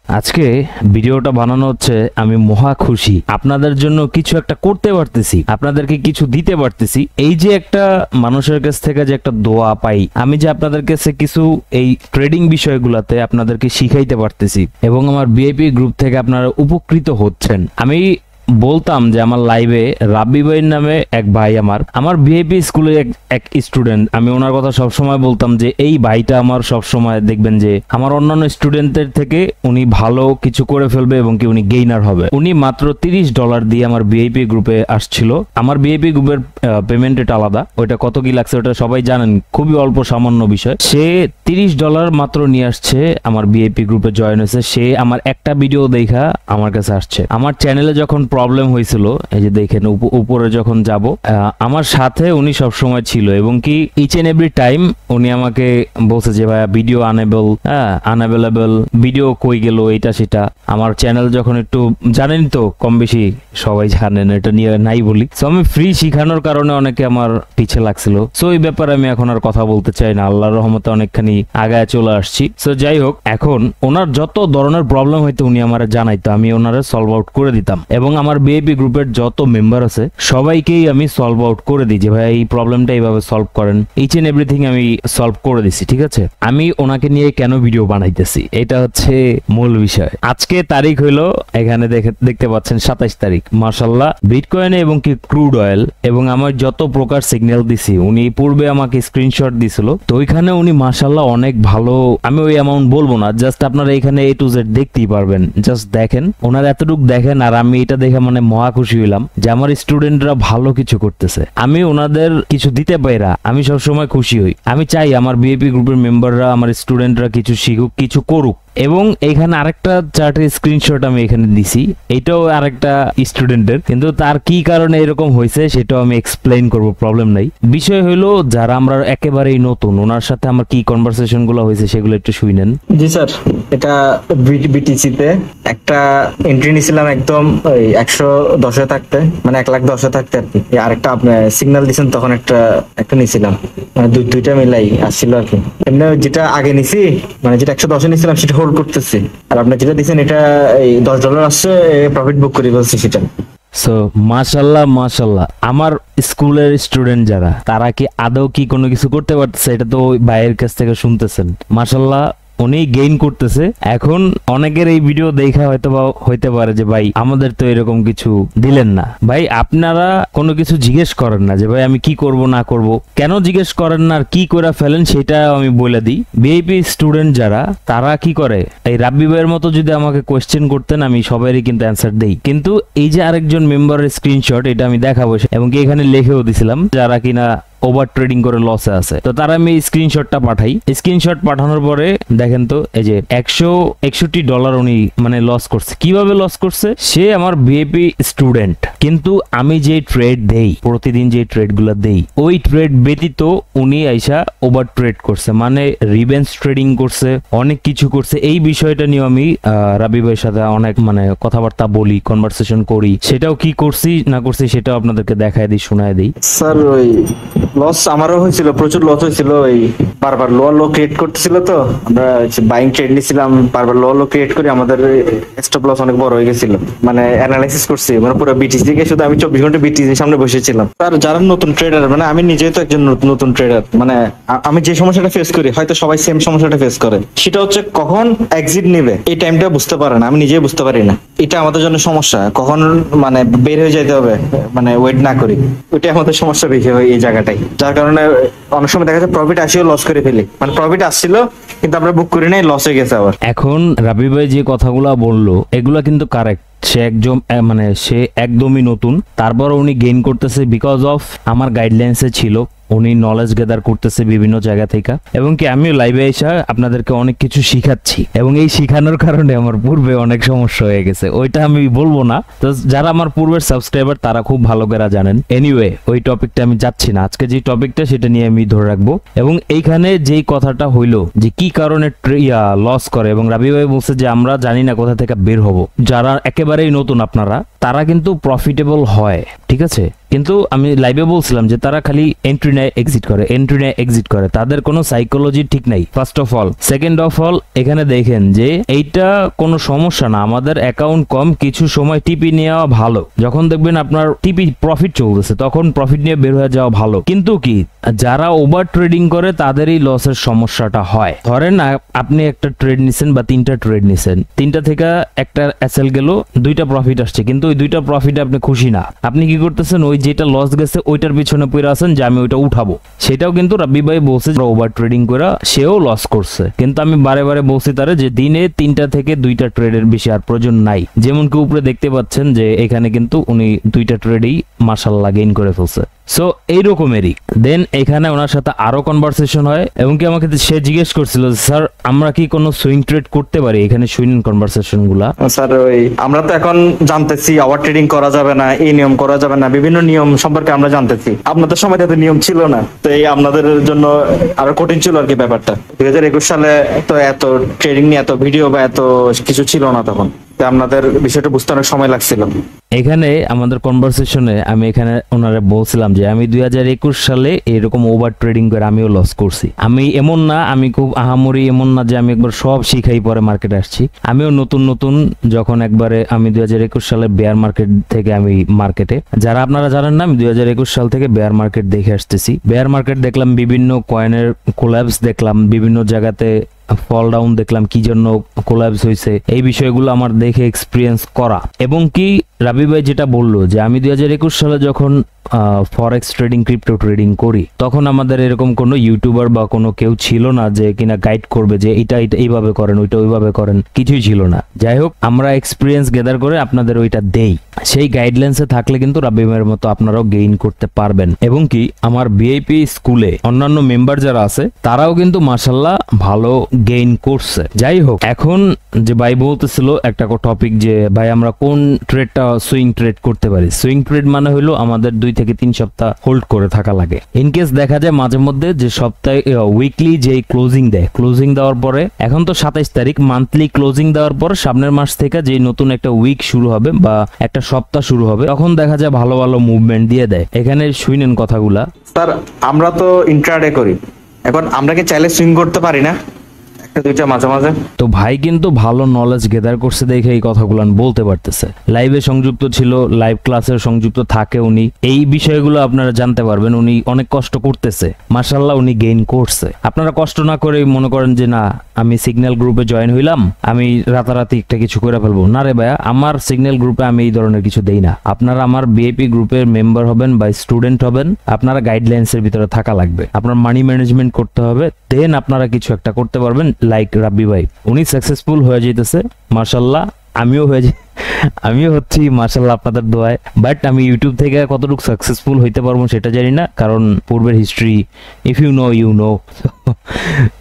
আজকে ভিডিওটা বানানো হচ্ছে আমি মহা খুশি আপনাদের জন্য কিছু একটা করতে পারতেছি, আপনাদেরকে কিছু দিতে পারতেছি। এই যে একটা মানুষের কাছ থেকে যে একটা দোয়া পাই, আমি যে আপনাদের কাছে কিছু এই ট্রেডিং বিষয়গুলোতে আপনাদেরকে শিখাইতে পারতেছি এবং আমার ভিআইপি গ্রুপ থেকে আপনারা উপকৃত হচ্ছেন। আমি বলতাম যে আমার লাইভে রাব্বি ভাইয়ের নামে এক ভাই আমার ভিআইপি স্কুলের এক স্টুডেন্ট, আমি ওনার কথা সবসময় বলতাম যে এই ভাইটা আমার সবসময় দেখবেন যে আমার অন্যান্য স্টুডেন্টদের থেকে উনি ভালো কিছু করে ফেলবে এবং কি উনি গেইনার হবে। উনি মাত্র $30 দিয়ে আমার ভিআইপি গ্রুপে আসছিল। আমার ভিআইপি গ্রুপের পেমেন্ট রেট আলাদা, ওইটা কত কি লাগছে ওটা সবাই জানেন, খুবই অল্প সামান্য বিষয়। সে $30 মাত্র নিয়ে আসছে, আমার ভিআইপি গ্রুপে জয়েন হয়েছে। সে আমার একটা ভিডিও দেখা আমার কাছে আসছে। আমার চ্যানেলে যখন প্রবলেম হয়েছিল, এই যে দেখেন উপরে যখন যাব, আমার সাথে উনি সব সময় ছিল এবং কি ইচ এন্ড এভরি টাইম উনি আমাকে বলছে যে ভাইয়া ভিডিও আনঅ্যাভেলেবল, ভিডিও কই গেল, এটা সেটা। আমার চ্যানেল যখন একটু জানেন তো, কম বেশি সবাই জানেন, এটা নিয়ে নাই বলি। সো আমি ফ্রি শিখানোর কারণে অনেকে আমার পিছে লাগছিল। সো এই ব্যাপারে আমি এখন আর কথা বলতে চাই না, আল্লাহর রহমতে অনেকখানি আগায় চলে আসছি। সো যাই হোক, এখন ওনার যত ধরনের প্রবলেম হইতো উনি আমার জানাইতো, আমি ওনারে সলভ আউট করে দিতাম এবং আমার ভিআইপি গ্রুপের যত মেম্বার আছে সবাইকেই আমি সলভ আউট করে দিই যে ভাই এই প্রবলেমটা এইভাবে সলভ করেন, ইচ এন্ড এভরিথিং আমি সলভ করে দিছি। ঠিক আছে, আমি ওনাকে নিয়ে কেন ভিডিও বানাইতেছি এটা হচ্ছে মূল বিষয়। আজকে তারিখ হইলো, এখানে দেখতে পাচ্ছেন 27 তারিখ। মাশাআল্লাহ, বিটকয়েনে এবং কি ক্রুড অয়েল এবং আমার যত প্রকার সিগন্যাল দিছি, উনি পূর্বে আমাকে স্ক্রিনশট দিছিল, তো ওইখানে উনি মাশাআল্লাহ অনেক ভালো। আমি ওই অ্যামাউন্ট বলবো না, জাস্ট আপনারা এখানে A to Z দেখতেই পারবেন। জাস্ট দেখেন, ওনার এতটুক দেখেন, আর আমি এটা দেখে মানে মহা খুশি হইলাম যে আমার স্টুডেন্টরা ভালো কিছু করতেছে। আমি ওনাদের কিছু দিতে পাইরা আমি সবসময় খুশি হই। আমি চাই আমার ভিআইপি গ্রুপের মেম্বাররা, আমার স্টুডেন্টরা কিছু শিখুক, কিছু করুক। এবং এখানে আরেকটা চার্টের স্ক্রিনশট আমি এখানে দিছি, এটাও আরেকটা স্টুডেন্টের, কিন্তু তার কি কারণে এরকম হয়েছে সেটাও আমি এক্সপ্লেইন করব, প্রবলেম নাই। বিষয় হলো যারা আমরা একেবারেই নতুন, ওনার সাথে আমার কি কনভারসেশন গুলো হয়েছে সেগুলো একটু শুনেন। জি স্যার, এটা বিটিসি তে একটা এন্ট্রি নিছিলাম একদম 110 থাকতে, মানে 1,10,000 থাকতে আর কি। আরেকটা আপনি সিগন্যাল দিয়েছেন তখন একটা নিছিলাম, মানে দুইটা মিলাই আসছিল আর কি। এমনি যেটা আগে নিছি, মানে যেটা 110 নিছিলাম সেটা হোল্ড করতেছি, আর আপনি যেটা দিয়েছেন এটা এই $10 আসছে, প্রফিট বুক করে বলছি সেটা। সো মাশাল্লাহ, আমার স্কুলের স্টুডেন্ট যারা, তারা কি আদৌ কি কোনো কিছু করতে পারতেছে এটা তো ওই ভাইয়ের কাছ থেকে শুনতেছেন। মাশাল্লাহ, উনি গেইন করতেছে। এখন অনেকের এই ভিডিও দেখা হইতে পারে যে ভাই আমাদের তো এরকম কিছু দিলেন না। ভাই আপনারা কোনো কিছু জিজ্ঞেস করেন না যে ভাই আমি কি করব না করব, কেন জিজ্ঞেস করেন না, আর কি করে ফেলেন সেটা আমি বলে দিই। ভিআইপি স্টুডেন্ট যারা, তারা কি করে, এই রাব্বি ভাইয়ের মতো যদি আমাকে কোয়েশ্চেন করতেন আমি সবারই কিন্তু অ্যান্সার দেই, কিন্তু এই যে আরেকজন মেম্বারের স্ক্রিনশট এটা আমি দেখাবো এবং কি এখানে লিখেও দিছিলাম যারা কিনা ওভার ট্রেডিং করে লসে আছে, তো তারা আমি স্ক্রিনশটটা পাঠাই। স্ক্রিনশট পাঠানোর পরে দেখেন তো, এই যে $161 উনি মানে লস করছে। কিভাবে লস করছে? সে আমার ভিআইপি স্টুডেন্ট, কিন্তু আমি যে ট্রেড দেই, প্রতিদিন যে ট্রেড গুলা দেই, ওই ট্রেড ব্যতীত উনি আইসা ওভার ট্রেড করছে, মানে রিভেঞ্জ ট্রেডিং করছে, অনেক কিছু করছে। এই বিষয়টা নিয়ে আমি রাব্বি ভাইয়ের সাথে অনেক মানে কথাবার্তা বলি, কনভারসেশন করি। সেটাও কি করছি না করছি সেটাও আপনাদেরকে দেখায় দিই, শোনায় দিই। স্যার ওই লস আমারও হয়েছিল, প্রচুর লস হয়েছিল। ওই বারবার লো ক্রিয়েট করতেছিল, তো আমরা বাইং ট্রেড নিছিলাম, বারবার লো ক্রিয়েট করে আমাদের স্টপ লস অনেক বড় হয়ে গেছিল। মানে অ্যানালাইসিস করছি, মানে পুরো বিটিসি থেকে শুধু আমি 24 ঘন্টা বিটিসির সামনে বসেছিলাম। আর যারা নতুন ট্রেডার, মানে আমি নিজেই তো একজন নতুন ট্রেডার, মানে আমি যে সমস্যাটা ফেস করি হয়তো সবাই সেম সমস্যাটা ফেস করে, সেটা হচ্ছে কখন এক্সিট নিবে এই টাইমটা বুঝতে পারে না, আমি নিজেই বুঝতে পারি না। এটা আমাদের জন্য সমস্যা, কখন মানে বের হয়ে যেতে হবে, মানে ওয়েট না করি, ওইটাই আমাদের সমস্যা বেশি হয় এই জায়গাটাই। যার কারণে অনেক সময় দেখা যায় প্রফিট আসিও লস করে ফেলি, মানে প্রফিট আসছিল কিন্তু আমরা বুক করি নাই, লস হয়ে গেছে আবার। এখন রাব্বি ভাই যে কথাগুলা বললো এগুলা কিন্তু কারেক্ট। সে একদমই নতুন, তারপর উনি গেইন করতেছে বিকজ অফ আমার গাইডলাইন্সে ছিল। উনি নলেজ গেদার করতেছে বিভিন্ন জায়গা থেকে, এবং কি আমিও লাইভে এসে আপনাদেরকে অনেক কিছু শিখাচ্ছি, এবং এই শিখানোর কারণে আমার পূর্বে অনেক সমস্যা হয়ে গেছে, ওইটা আমি বলবো না। তো যারা আমার পূর্বের সাবস্ক্রাইবার তারা খুব ভালো করে জানেন। এনিওয়ে, ওই টপিকটা আমি যাচ্ছি না, আজকে যে টপিকটা সেটা নিয়ে আমি ধরে রাখবো। এবং এইখানে যেই কথাটা হইলো যে কি কারণে লস করে, এবং রাব্বি ভাই বলছে যে আমরা জানি না কোথা থেকে বের হব। যারা একেবারেই নতুন আপনারা, তারা কিন্তু প্রফিটেবল হয়, ঠিক আছে। কিন্তু আমি লাইভে বলছিলাম যে তারা খালি এন্ট্রি নেয় এক্সিট করে, তাদের কোনো সাইকোলজি ঠিক নাই first of all. Second of all এখানে দেখেন যে এইটা কোনো সমস্যা না, আমাদের অ্যাকাউন্ট কম, কিছু সময় টিপি নেওয়া ভালো। যখন দেখবেন আপনার টিপি প্রফিট চলতেছে তখন প্রফিট নিয়ে বের হয়ে যাওয়া ভালো। কিন্তু কি যারা ওভার ট্রেডিং করে তাদেরই লসের সমস্যাটা হয়। ধরেন আপনি একটা ট্রেড নিছেন বা 3টা ট্রেড নিছেন, 3টা থেকে একটা এসএল গেল, 2টা প্রফিট আসছে, কিন্তু ওই 2টা প্রফিটে আপনি খুশি না। আপনি কি করতেছেন, ওই যেটা লস গেছে ওইটার পিছনে পড়ে আছেন যে আমি ওইটা উঠাবো। সেটাও কিন্তু রাব্বি ভাই বলছে ওভার ট্রেডিং করে সেও লস করছে। কিন্তু আমি বারে বারে বলছি তারে যে দিনে 3টা থেকে 2টা ট্রেডের বেশি আর প্রয়োজন নাই। যেমন কি উপরে দেখতে পাচ্ছেন যে এখানে কিন্তু উনি 2টা ট্রেডেই মাশাআল্লাহ গেইন করে ফেলছে। সো এইরকমেরই দেন এখানে ওনার সাথে আরো কনভারসেশন হয় এবং কি আমাকে সে জিজ্ঞেস করছিল স্যার আমরা কি কোনো সুইং ট্রেড করতে পারি, এখানে শুনেন কনভারসেশন গুলা। স্যার ওই আমরা তো এখন জানতেছি ওভার ট্রেডিং করা যাবে না, এই নিয়ম করা যাবে না, বিভিন্ন নিয়ম সম্পর্কে আমরা জানতেছি। আপনাদের সময় তো নিয়ম ছিল না, তো এই আপনাদের জন্য আরো কঠিন ছিল আর কি ব্যাপারটা। 2021 সালে তো এত ট্রেডিং নিয়ে এত ভিডিও বা এত কিছু ছিল না তখন, তো আপনাদের বিষয়টা বুঝতে অনেক সময় লাগছিল। এখানে আমাদের কনভারসেশনে আমি এখানে ওনারে বলছিলাম যে আমি 2021 সালে এরকম ওভার ট্রেডিং করে আমিও লস করছি। আমি এমন না, আমি খুব আহামরি এমন না যে আমি একবার সব শিখাই পরে মার্কেটে আসছি। আমিও নতুন নতুন যখন একবারে আমি 2021 সালে বেয়ার মার্কেট থেকে আমি মার্কেটে, যারা আপনারা জানেন না আমি 2021 সাল থেকে বেয়ার মার্কেট দেখে আসতেছি। বেয়ার মার্কেট দেখলাম, বিভিন্ন কয়েনের কোল্যাপস দেখলাম, বিভিন্ন জায়গাতে ফল ডাউন দেখলাম, কি জন্য কোল্যাপস হয়েছে, এই বিষয়গুলো আমার দেখে এক্সপিরিয়েন্স করা। এবং কি রাবি ভাই যেটা বললো যে আমি 2021 সালে যখন ফরেক্স ট্রেডিং ক্রিপ্টো ট্রেডিং করি তখন আমাদের এরকম কোনো ইউটিউবার বা কোনো কেউ ছিল না যে কিনা গাইড করবে যে এটা এইভাবে করেন ওইটা ওইভাবে করেন, কিছুই ছিল না। যাই হোক আমরা এক্সপিরিয়েন্স গেদার করে আপনাদের ওইটা দেই। সেই গাইডলাইন্সে থাকলে কিন্তু রাবি ভাইয়ের মতো আপনারাও গেইন করতে পারবেন। এবং কি আমার ভিআইপি স্কুলে অন্যান্য মেম্বার যারা আছে তারাও কিন্তু মাশাআল্লাহ ভালো গেইন করছে। যাই হোক এখন যে ভাই বলতেছিল একটা টপিক যে ভাই আমরা কোন ট্রেডটা সুইং ট্রেড করতে পারি। সুইং ট্রেড মানে হলো আমাদের 2 থেকে 3 সপ্তাহ হোল্ড করে থাকা লাগে। ইনকেস দেখা যায় মাঝে মধ্যে যে সপ্তাহে উইকলি যে ক্লোজিং দেয়, ক্লোজিং দেওয়ার পরে এখন তো 27 তারিখ, মান্থলি ক্লোজিং দেওয়ার পর সামনের মাস থেকে যে নতুন একটা উইক শুরু হবে বা একটা সপ্তাহ শুরু হবে তখন দেখা যায় ভালো ভালো মুভমেন্ট দিয়ে দেয়। এখানে শুনেন কথাগুলা। স্যার আমরা তো ইন্ট্রাডে করি, এখন আমরা কি চাইলে সুইং করতে পারি না একটা দুইটা মাঝে মাঝে? তো ভাই কিন্তু ভালো নলেজ গেদার করছে দেখে এই কথাগুলো বলতে পারতেছে। লাইভে সংযুক্ত ছিল, লাইভ ক্লাসে সংযুক্ত থাকে উনি, এই বিষয়গুলো আপনারা জানতে পারবেন। উনি অনেক কষ্ট করতেছে, মাশাআল্লাহ উনি গেইন করছে। আপনারা কষ্ট না করে মনে করেন যে না আমি সিগন্যাল গ্রুপে জয়েন হইলাম, আমি রাতারাতি একটা কিছু করে ফেলবো। না রে ভাইয়া, আমার সিগন্যাল গ্রুপে আমি এই ধরনের কিছু দেই না। আপনারা আমার ভিআইপি গ্রুপের মেম্বার হবেন বা স্টুডেন্ট হবেন, আপনারা গাইডলাইন্সের ভিতরে থাকা লাগবে, আপনার মানি ম্যানেজমেন্ট করতে হবে, দেন আপনারা কিছু একটা করতে পারবেন। লাইক রাব্বি ভাই উনি সাকসেসফুল হয়ে যাইতেছে মাশাআল্লাহ, আমিও হচ্ছি মাশাআল্লাহ আপনাদের দোয়ায়। বাট আমি ইউটিউব থেকে কতটুকু সাকসেসফুল হইতে পারবো সেটা জানি না, কারণ পূর্বের history if you know you know.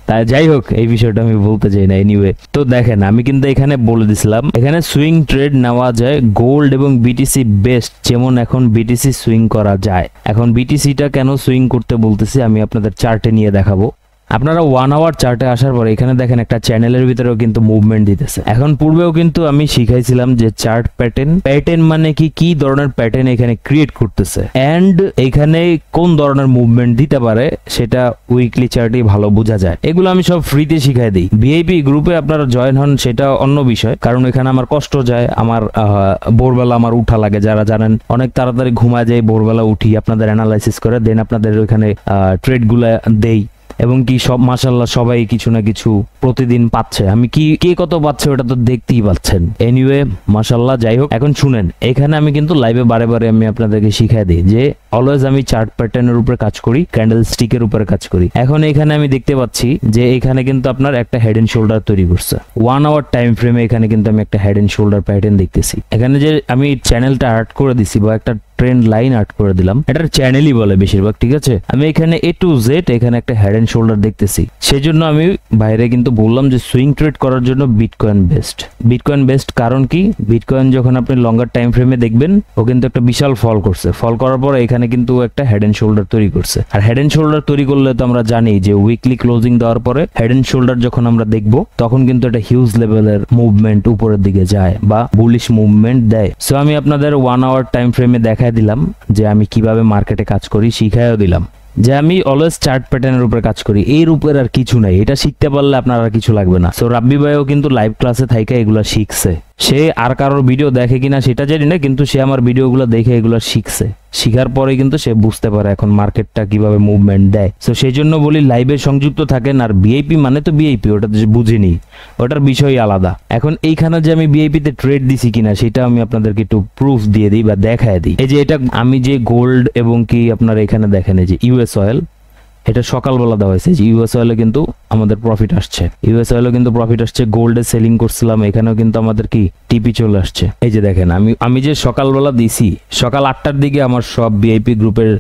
তাই যাই হোক এই বিষয়টা আমি বলতে চাই না। এনিওয়ে তো দেখেন আমি কিন্তু এখানে বলে দিছিলাম এখানে সুইং ট্রেড নেওয়া যায় গোল্ড এবং বিটিসি বেস্ট। যেমন এখন বিটিসি সুইং করা যায়। এখন বিটিসিটা কেন সুইং করতে বলতেছি আমি আপনাদের চার্টে নিয়ে দেখাবো। আপনারা 1 আওয়ার চার্টে আসার পরে এখানে দেখেন একটা চ্যানেলের ভিতরেও কিন্তু মুভমেন্ট দিতেছে। এখন পূর্বেও কিন্তু আমি শিখাইছিলাম যে চার্ট প্যাটার্ন মানে কি ধরনের প্যাটার্ন এখানে ক্রিয়েট করতেছে এন্ড এখানে কোন ধরনের মুভমেন্ট দিতে পারে সেটা উইকলি চার্টে ভালো বোঝা যায়। এগুলো আমি সব ফ্রিতে শিখাই দিই। ভিআইপি গ্রুপে আপনারা জয়েন হন সেটা অন্য বিষয়, কারণ এখানে আমার কষ্ট যায়, আমার ভোরবেলা আমার উঠা লাগে। যারা জানেন অনেক তাড়াতাড়ি ঘুমায় যায়, ভোরবেলা উঠি আপনাদের অ্যানালাইসিস করে দেন আপনাদের ওইখানে ট্রেড গুলা দেই। এবং কি সব মাশাআল্লাহ সবাই কিছু না কিছু প্রতিদিন পাচ্ছে। আমি কে কত পাচ্ছে ওটা তো দেখতেই পাচ্ছেন। এনিওয়ে মাশাআল্লাহ। যাই হোক এখন শুনেন, এখানে আমি কিন্তু লাইভে বারে বারে আমি আপনাদেরকে শিখাই দিই যে অলওয়েজ আমি চার্ট প্যাটার্নের উপরে কাজ করি, ক্যান্ডেল স্টিকের উপরে কাজ করি। এখন এখানে আমি দেখতে পাচ্ছি যে এখানে কিন্তু আপনার একটা হেড এন্ড শোল্ডার তৈরি করছে 1 আওয়ার টাইম ফ্রেমে। এখানে কিন্তু আমি একটা হেড এন্ড শোল্ডার প্যাটার্ন দেখতেছি। এখানে যে আমি চ্যানেলটা আর্ট করে দিছি বা একটা ট্রেন্ড লাইন আর্ট করে দিলাম, এটার চ্যানেলই বলে বেশিরভাগ, ঠিক আছে। আমি এখানে A to Z এখানে একটা হেড এন্ড শোল্ডার দেখতেছি। সেজন্য আমি বাইরে কিন্তু বললাম যে সুইং ট্রেড করার জন্য বিটকয়েন বেস্ট। কারণ কি বিটকয়েন যখন আপনি লঙ্গার টাইম ফ্রেমে দেখবেন ও কিন্তু একটা বিশাল ফল করছে। ফল করার পর এখানে এখানে কিন্তু একটা হেড এন্ড শোল্ডার তৈরি করছে। আর হেড এন্ড শোল্ডার তৈরি করলে তো আমরা জানি যে উইকলি ক্লোজিং দেওয়ার পরে হেড এন্ড শোল্ডার যখন আমরা দেখব তখন কিন্তু একটা হিউজ লেভেলের মুভমেন্ট উপরের দিকে যায় বা বুলিশ মুভমেন্ট দেয়। সো আমি আপনাদের 1 আওয়ার টাইম ফ্রেমে দেখায় দিলাম যে আমি কিভাবে মার্কেটে কাজ করি, শিখাইও দিলাম যে আমি অলওয়েজ চার্ট প্যাটার্নের উপরে কাজ করি, এর উপরে আর কিছু নাই। এটা শিখতে পারলে আপনার আর কিছু লাগবে না। সো রাব্বি ভাইও কিন্তু লাইভ ক্লাসে থাইকা এগুলা শিখছে। সে আর কারোর ভিডিও দেখে কিনা সেটা জানি না, কিন্তু সে আমার ভিডিওগুলো দেখে এগুলো শিখছে। শিখার পরে কিন্তু সে বুঝতে পারে এখন মার্কেটটা কিভাবে মুভমেন্ট দেয়। তো সেই জন্য বলি লাইভে সংযুক্ত থাকেন। আর বিআইপি মানে তো বিআইপি, ওটা তো বুঝিনি, ওটার বিষয় আলাদা। এখন এইখানে যে আমি বিআইপি তে ট্রেড দিছি কিনা সেটা আমি আপনাদেরকে একটু প্রুফ দিয়ে দিই বা দেখায় দিই। এই যে এটা আমি যে গোল্ড এবং কি আপনার এখানে দেখেন এই যে ইউএস অয়েল, এটা সকালবেলা দেওয়া হয়েছে। যে ইউএস অয়েলে কিন্তু আমাদের প্রফিট আসছে, ইউএস অয়েলে কিন্তু প্রফিট আসছে। গোল্ডে সেলিং করছিলাম, এখানেও কিন্তু আমাদের কি টিপি চলে আসছে। এই যে দেখেন আমি যে সকালবেলা দিছি, সকাল 8টার দিকে আমার সব বিআইপি গ্রুপের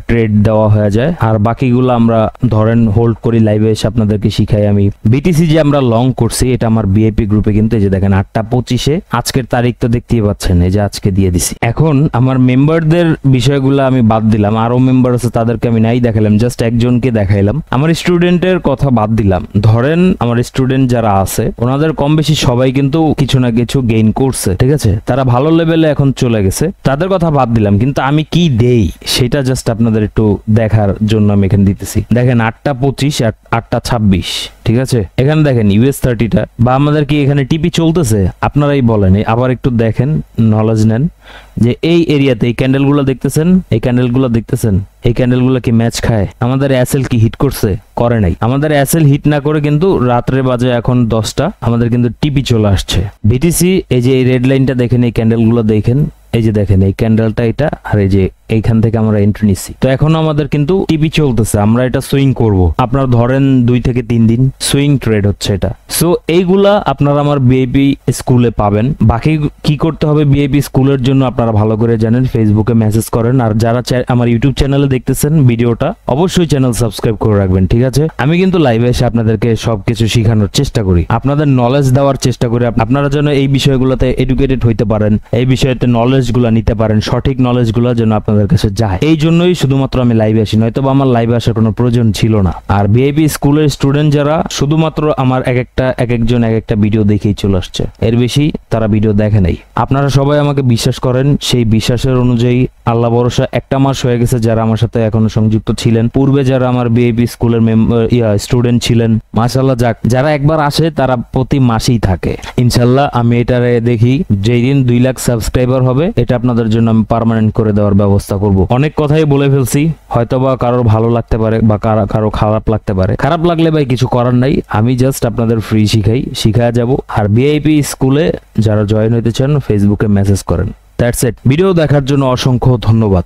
ট্রেড দেওয়া হয়ে যায়। আর বাকিগুলো আমরা ধরেন হোল্ড করি, লাইভে এসে আপনাদেরকে শিখাই। আমি বিটিসি যে আমরা লং করছি এটা আমার বিআইপি গ্রুপে কিন্তু এই যে দেখেন 8টা 25-এ, আজকের তারিখ তো দেখতেই পাচ্ছেন, এই যে আজকে দিয়ে দিছি। এখন আমার মেম্বারদের বিষয়গুলো আমি বাদ দিলাম, আরো মেম্বার আছে তাদেরকে আমি নাই দেখালাম, জাস্ট একজনকে দেখাইলাম। আমার স্টুডেন্টের কথা বাদ দিলাম। ধরেন আমার স্টুডেন্ট যারা আছে ওনাদের কম বেশি সবাই কিন্তু কিছু না কিছু গেইন করছে, ঠিক আছে, তারা ভালো লেভেলে এখন চলে গেছে, তাদের কথা বাদ দিলাম। কিন্তু আমি কি দেই সেটা জাস্ট আপনাদের একটু দেখার জন্য আমি এখানে দিতেছি। দেখেন 8টা 25 আর 8টা 26, ঠিক আছে। এখানে দেখেন ইউএস 30টা বা আমাদের কি এখানে টিপি চলতেছে, আপনারাই বলেন। আবার একটু দেখেন, নলেজ নেন যে এই এরিয়াতে এই ক্যান্ডেলগুলো দেখতেছেন, এই ক্যান্ডেলগুলো দেখতেছেন, এই ক্যান্ডেলগুলো কি ম্যাচ খায়? আমাদের এসএল কি হিট করছে? করে নাই। আমাদের এসএল হিট না করে কিন্তু রাত্রে বাজে এখন 10টা আমাদের কিন্তু টিপি চলে আসছে। বিটিসি এই যে এই রেড লাইনটা দেখেন, এই ক্যান্ডেলগুলো দেখেন, এই যে দেখেন এই ক্যান্ডেলটা এটা, আর এই যে এইখান থেকে আমরা এন্ট্রি নিচ্ছি। তো এখন আমাদের কিন্তু টিপি চলতেছে, আমরা এটা সুইং করব। আপনারা ধরেন 2 থেকে 3 দিন সুইং ট্রেড হচ্ছে এটা। সো এইগুলা আপনারা আমার বিআইপি স্কুলে পাবেন। বাকি কি করতে হবে বিআইপি স্কুলের জন্য আপনারা ভালো করে জানেন, ফেসবুকে মেসেজ করেন। আর যারা আমার ইউটিউব চ্যানেলে দেখতেছেন ভিডিওটা, অবশ্যই চ্যানেল সাবস্ক্রাইব করে রাখবেন, ঠিক আছে। আমি কিন্তু লাইভে এসে আপনাদেরকে সবকিছু শেখানোর চেষ্টা করি, আপনাদের নলেজ দেওয়ার চেষ্টা করি, আপনারা যেন এই বিষয়গুলোতে এডুকেটেড হইতে পারেন, এই বিষয়তে নলেজগুলো নিতে পারেন, সঠিক নলেজগুলো যেন আপনাদের কাছে যায়। এই জন্যই শুধুমাত্র আমি লাইভে আসি, নয়তো বা আমার লাইভে আসার কোনো প্রয়োজন ছিল না। আর বিআইপি স্কুলের স্টুডেন্ট যারা শুধুমাত্র আমার এক একজন এক একটা ভিডিও দেখেই চলে আসছে, এর বেশি তারা ভিডিও দেখে নাই। আপনারা সবাই আমাকে বিশ্বাস করেন, সেই বিশ্বাসের অনুযায়ী আল্লাহ ভরসা 1 মাস হয়ে গেছে যারা আমার সাথে এখনো সংযুক্ত ছিলেন, পূর্বে যারা আমার বিআইপি স্কুলের স্টুডেন্ট ছিলেন, মাশাআল্লাহ, যাক যারা একবার আসে তারা প্রতি মাসেই থাকে। ইনশাআল্লাহ আমি এটারে দেখি যেই দিন 2 লাখ সাবস্ক্রাইবার হবে এটা আপনাদের জন্য আমি পার্মানেন্ট করে দেওয়ার ব্যবস্থা করব। অনেক কথাই বলে ফেলছি, হয়তোবা কারোর ভালো লাগতে পারে বা কারো খারাপ লাগতে পারে। খারাপ লাগলে ভাই কিছু করার নাই, আমি জাস্ট আপনাদের ফ্রি শিখায় যাব। আর বিআইপি স্কুলে যারা জয়েন হইতে চান ফেসবুকে মেসেজ করেন। That's it. ভিডিও দেখার জন্য অসংখ্য ধন্যবাদ।